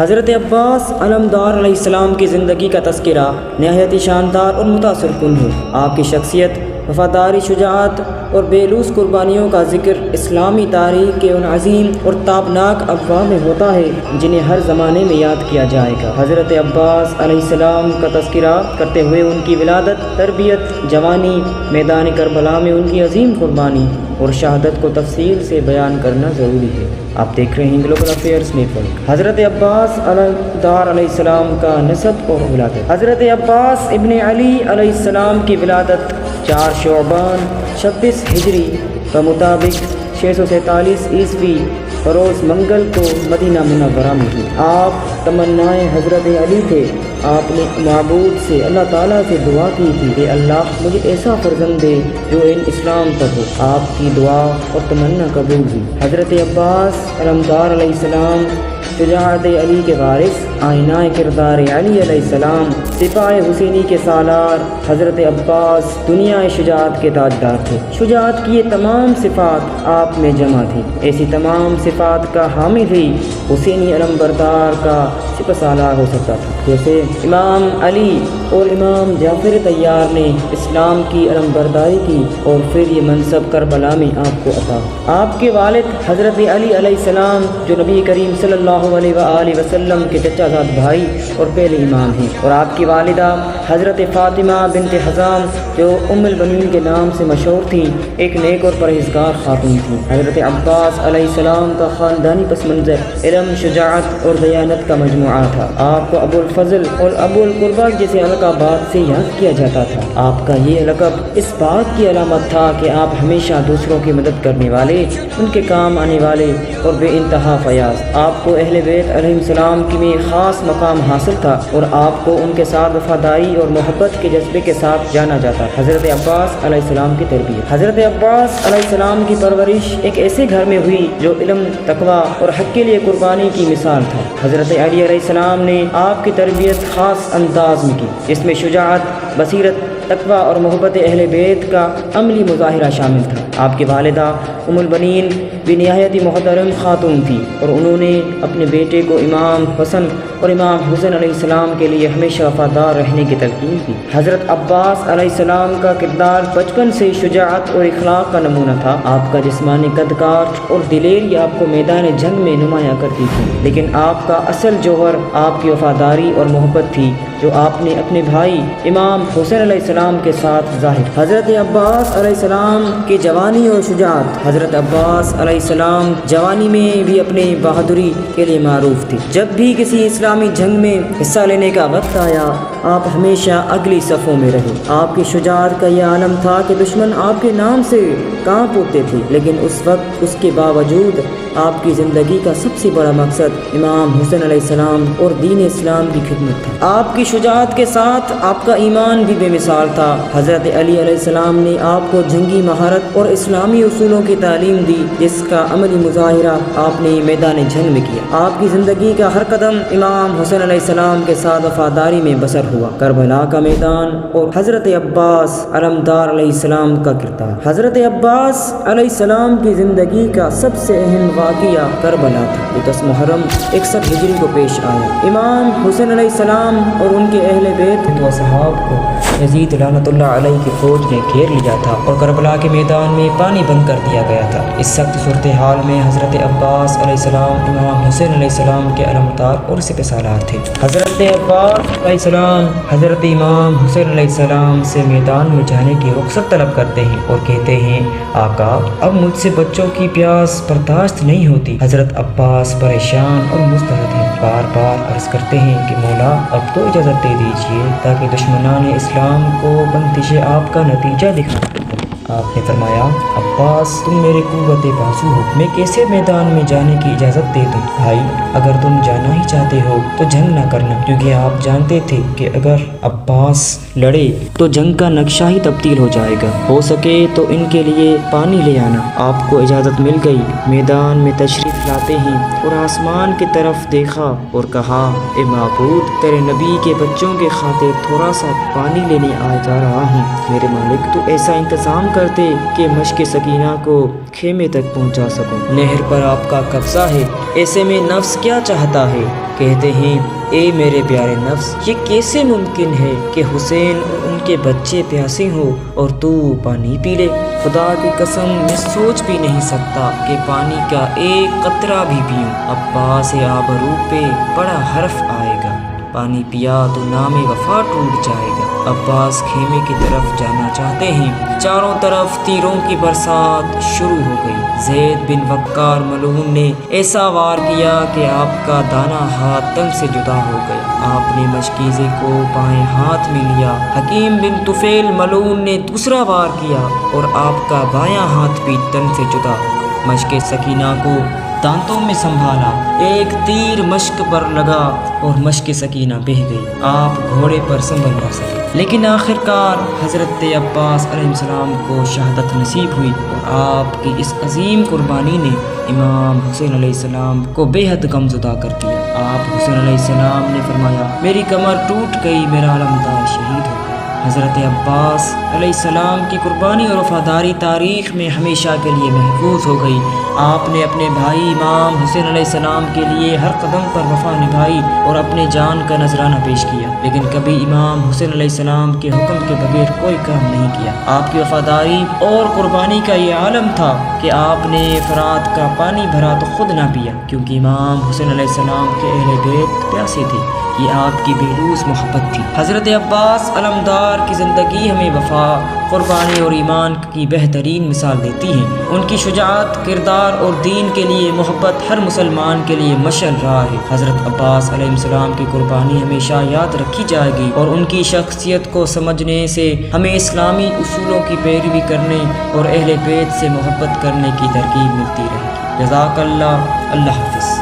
حضرت عباس علمدار علیہ السلام کی زندگی کا تذکرہ نہایت شاندار اور متاثر کن ہے۔ آپ کی شخصیت، وفاداری، شجاعت اور بے لوث قربانیوں کا ذکر اسلامی تاریخ کے ان عظیم اور تابناک افواہ میں ہوتا ہے جنہیں ہر زمانے میں یاد کیا جائے گا۔ حضرت عباس علیہ السلام کا تذکرہ کرتے ہوئے ان کی ولادت، تربیت، جوانی، میدان کربلا میں ان کی عظیم قربانی اور شہادت کو تفصیل سے بیان کرنا ضروری ہے۔ آپ دیکھ رہے ہیں گلوبل افیئرس نیٹورک۔ حضرت عباس علمدار علیہ السلام کا نسب اور ولادت۔ حضرت عباس ابن علی علیہ السلام کی ولادت 4 شعبان 26 ہجری بمطابق 647 عیسوی روز منگل کو مدینہ منورہ میں ہوئی۔ آپ تمنائے حضرت علی تھے۔ آپ نے معبود سے اللہ تعالیٰ سے دعا کی تھی کہ اللہ مجھے ایسا فرزند دے جو اسلام پر ہو۔ آپ کی دعا اور تمنا قبول ہوئی۔ حضرت عباس علمدار علیہ السلام شجاعت علی کے وارث، آئینہ کردار علی علیہ السلام، سپاہ حسینی کے سالار حضرت عباس دنیا شجاعت کے تاجدار تھے۔ شجاعت کی یہ تمام صفات آپ میں جمع تھی۔ ایسی تمام صفات کا حامل ہی حسینی علمبردار کا سپہ سالار ہو سکتا تھا، جیسے امام علی اور امام جعفر طیار نے اسلام کی علمبرداری کی اور پھر یہ منصب کربلا میں آپ کو عطا۔ آپ کے والد حضرت علی علیہ السلام جو نبی کریم صلی اللہ علیہ وآلہ وسلم کے چچا زاد بھائی اور پہلے امام ہیں، اور آپ کی والدہ حضرت فاطمہ بنت حزام جو ام البنین کے نام سے مشہور تھیں، ایک نیک اور پرہیزگار خاتون تھیں۔ حضرت عباس علیہ السلام کا خاندانی پس منظر علم، شجاعت اور دیانت کا مجموعہ تھا۔ آپ کو ابو الفضل اور ابو القربہ جیسے القابات سے یاد کیا جاتا تھا۔ آپ کا یہ لقب اس بات کی علامت تھا کہ آپ ہمیشہ دوسروں کی مدد کرنے والے، ان کے کام آنے والے اور بے انتہا فیاض۔ آپ کو اہل بیت علیہ السلام کی میں خاص مقام حاصل تھا اور آپ کو ان کے ساتھ وفاداری اور محبت کے جذبے کے ساتھ جانا جاتا۔ حضرت عباس علیہ السلام کی تربیت۔ حضرت عباس علیہ السلام کی پرورش ایک ایسے گھر میں ہوئی جو علم، تقوی اور حق کے لیے قربانی کی مثال تھا۔ حضرت علی علیہ السلام نے آپ کی تربیت خاص انداز میں کی، جس میں شجاعت، بصیرت، تقوی اور محبت اہل بیت کا عملی مظاہرہ شامل تھا۔ آپ کی والدہ ام البنین بھی نہایت محترم خاتون تھی اور انہوں نے اپنے بیٹے کو امام حسن اور امام حسین علیہ السلام کے لیے ہمیشہ وفادار رہنے کی تلقین کی۔ حضرت عباس علیہ السلام کا کردار بچپن سے شجاعت اور اخلاق کا نمونہ تھا۔ آپ کا جسمانی قد کاٹ اور دلیری آپ کو میدان جنگ میں نمایاں کرتی تھی، لیکن آپ کا اصل جوہر آپ کی وفاداری اور محبت تھی جو آپ نے اپنے بھائی امام حسین علیہ السلام کے ساتھ ظاہر۔ حضرت عباس علیہ السلام کی جوانی اور شجاعت۔ حضرت عباس علیہ السلام جوانی میں بھی اپنی بہادری کے لیے معروف تھی۔ جب بھی کسی اسلامی جنگ میں حصہ لینے کا وقت آیا، آپ ہمیشہ اگلی صفوں میں رہے۔ آپ کی شجاعت کا یہ عالم تھا کہ دشمن آپ کے نام سے کانپ اٹھتے تھے، لیکن اس وقت اس کے باوجود آپ کی زندگی کا سب سے بڑا مقصد امام حسین علیہ السلام اور دین اسلام کی خدمت تھا۔ آپ کی شجاعت کے ساتھ آپ کا ایمان بھی بے مثال تھا۔ حضرت علی علیہ السلام نے آپ کو جنگی مہارت اور اسلامی اصولوں کی تعلیم دی، جس کا عملی مظاہرہ آپ نے میدان جنگ میں کیا۔ آپ کی زندگی کا ہر قدم امام حسین علیہ السلام کے ساتھ وفاداری میں بسر ہوا۔ کربلا کا میدان اور حضرت عباس علمدار علیہ السلام کا کردار۔ حضرت عباس علیہ السلام کی زندگی کا سب سے اہم واقعہ کربلا تھا، جو 10 محرم 61 ہجری کو پیش آیا۔ امام حسین علیہ السلام اور ان کے اہل بیت و اصحاب کو یزید لعنت اللہ علیہ کی فوج نے گھیر لیا تھا اور کربلا کے میدان میں پانی بند کر دیا گیا تھا۔ اس سخت صورتحال میں حضرت عباس علیہ السلام امام حسین علیہ السلام کے علمدار اور سپہ سالار تھے۔ حضرت عباس علیہ السلام حضرت امام حسین علیہ السلام سے میدان میں جانے کی رخصت طلب کرتے ہیں اور کہتے ہیں، آقا اب مجھ سے بچوں کی پیاس برداشت نہیں ہوتی۔ حضرت عباس پریشان اور مضطرب ہیں، بار بار عرض کرتے ہیں کہ مولا اب تو اجازت دے دیجیے تاکہ دشمنان اسلام کو بندش آپ کا نتیجہ دکھا سکیں۔ آپ نے فرمایا، عباس تم میرے قوت بازو ہو، میں کیسے میدان میں جانے کی اجازت دے دوں؟ بھائی اگر تم جانا ہی چاہتے ہو تو جنگ نہ کرنا، کیونکہ آپ جانتے تھے کہ اگر عباس لڑے تو جنگ کا نقشہ ہی تبدیل ہو جائے گا۔ ہو سکے تو ان کے لیے پانی لے آنا۔ آپ کو اجازت مل گئی۔ میدان میں تشریف لاتے ہیں اور آسمان کی طرف دیکھا اور کہا، اے معبود تیرے نبی کے بچوں کے خاطر تھوڑا سا پانی لینے آ جا رہا ہوں۔ میرے مالک تو ایسا انتظام کرتے کہ مشق سکینہ سکینہ کو خیمے تک پہنچا سکوں۔ نہر پر آپ کا قبضہ ہے، ایسے میں نفس کیا چاہتا ہے؟ کہتے ہیں اے میرے پیارے نفس، یہ کیسے ممکن ہے کہ حسین اور ان کے بچے پیاسے ہوں اور تو پانی پی لے؟ خدا کی قسم میں سوچ بھی نہیں سکتا کہ پانی کا ایک قطرہ بھی پیوں۔ عباس آبرو پہ بڑا حرف آئے گا، پانی پیا تو نام وفا ٹوٹ جائے گا۔ عباس خیمے کی طرف جانا چاہتے ہیں، چاروں طرف تیروں کی برسات شروع ہو گئی۔ زید بن وقار ملعون نے ایسا وار کیا کہ آپ کا دانا ہاتھ تن سے جدا ہو گیا۔ آپ نے مشکیزے کو بائیں ہاتھ میں لیا۔ حکیم بن طفیل ملعون نے دوسرا وار کیا اور آپ کا بایاں ہاتھ بھی تن سے جدا ہو گیا۔ مشک سکینہ کو دانتوں میں سنبھالا، ایک تیر مشک پر لگا اور مشک سکینہ بہہ گئی۔ آپ گھوڑے پر سنبھل نہ سکے، لیکن آخرکار حضرت عباس علیہ السلام کو شہادت نصیب ہوئی اور آپ کی اس عظیم قربانی نے امام حسین علیہ السلام کو بے حد غمزدہ کر دیا۔ آپ حسین علیہ السلام نے فرمایا میری کمر ٹوٹ گئی، میرا علمدار شہید ہو گیا۔ حضرت عباس علیہ السلام کی قربانی اور وفاداری تاریخ میں ہمیشہ کے لیے محفوظ ہو گئی۔ آپ نے اپنے بھائی امام حسین علیہ السلام کے لیے ہر قدم پر وفا نبھائی اور اپنے جان کا نذرانہ پیش کیا، لیکن کبھی امام حسین علیہ السلام کے حکم کے بغیر کوئی کام نہیں کیا۔ آپ کی وفاداری اور قربانی کا یہ عالم تھا کہ آپ نے فرات کا پانی بھرا تو خود نہ پیا، کیونکہ امام حسین علیہ السلام کے اہل بیت پیاسے تھے۔ یہ آپ کی بےلوث محبت تھی۔ حضرت عباس علمدار کی زندگی ہمیں وفا، قربانی اور ایمان کی بہترین مثال دیتی ہے۔ ان کی شجاعت، کردار اور دین کے لیے محبت ہر مسلمان کے لیے مشعل رہا ہے۔ حضرت عباس علیہ السلام کی قربانی ہمیشہ یاد رکھی جائے گی اور ان کی شخصیت کو سمجھنے سے ہمیں اسلامی اصولوں کی پیروی کرنے اور اہل بیت سے محبت کرنے کی ترغیب ملتی رہے گی۔ جزاک اللہ، اللہ حافظ۔